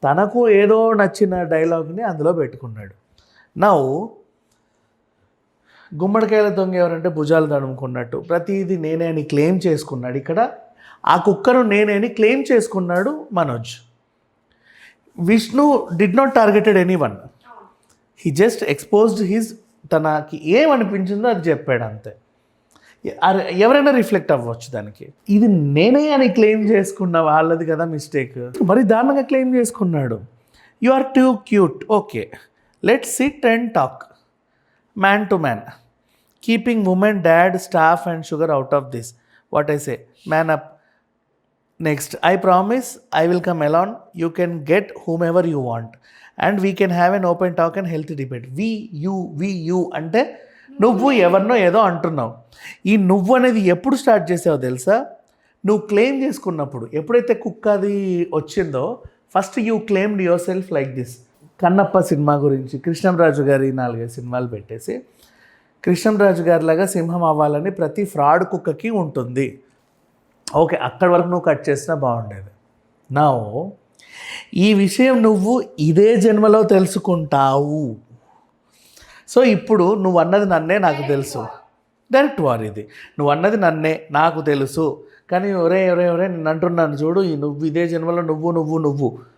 తనకు ఏదో నచ్చిన డైలాగ్ని అందులో పెట్టుకున్నాడు. నౌ గుమ్మడికాయల దొంగ ఎవరంటే భుజాలు తడుముకున్నట్టు ప్రతిదీ నేనే అని క్లెయిమ్ చేసుకున్నాడు. ఇక్కడ ఆ కుక్కను నేనే అని క్లెయిమ్ చేసుకున్నాడు Manoj. Vishnu did not targeted any one, he just exposed his, తనకి ఏమనిపించిందో అది చెప్పాడు అంతే. ఎవరైనా రిఫ్లెక్ట్ అవ్వచ్చు దానికి. ఇది నేనే అని క్లెయిమ్ చేసుకున్న వాళ్ళది కదా మిస్టేక్, మరి దారుణంగా క్లెయిమ్ చేసుకున్నాడు. You are too cute, okay let's sit and talk man to man, keeping women, dad, staff and sugar out of this, what I say, man up. Next, I promise I will come alone, you can get whomever you want and we can have an open talk and healthy debate. We you అంటే నువ్వు ఎవరినో ఏదో అంటున్నావు. ఈ నువ్వు అనేది ఎప్పుడు start చేసావో తెలుసా? నువ్వు క్లెయిమ్ చేసుకున్నప్పుడు. ఎప్పుడైతే కుక్క అది వచ్చిందో first you claimed your self like this. Kannappa cinema గురించి కృష్ణంరాజు గారి 4-5 సినిమాలు పెట్టేసి, కృష్ణంరాజు గారిలాగా సింహం అవ్వాలని ప్రతి ఫ్రాడ్ కుక్కకి ఉంటుంది. ఓకే, అక్కడి వరకు నువ్వు కట్ చేసినా బాగుండేది. నా ఈ విషయం నువ్వు ఇదే జన్మలో తెలుసుకుంటావు. సో ఇప్పుడు నువ్వు అన్నది నన్నే నాకు తెలుసు, డైరెక్ట్ వార్ ఇది. నువ్వు అన్నది నన్నే నాకు తెలుసు, కానీ ఒరే నేను అంటున్నాను చూడు, ఈ నువ్వు ఇదే జన్మలో నువ్వు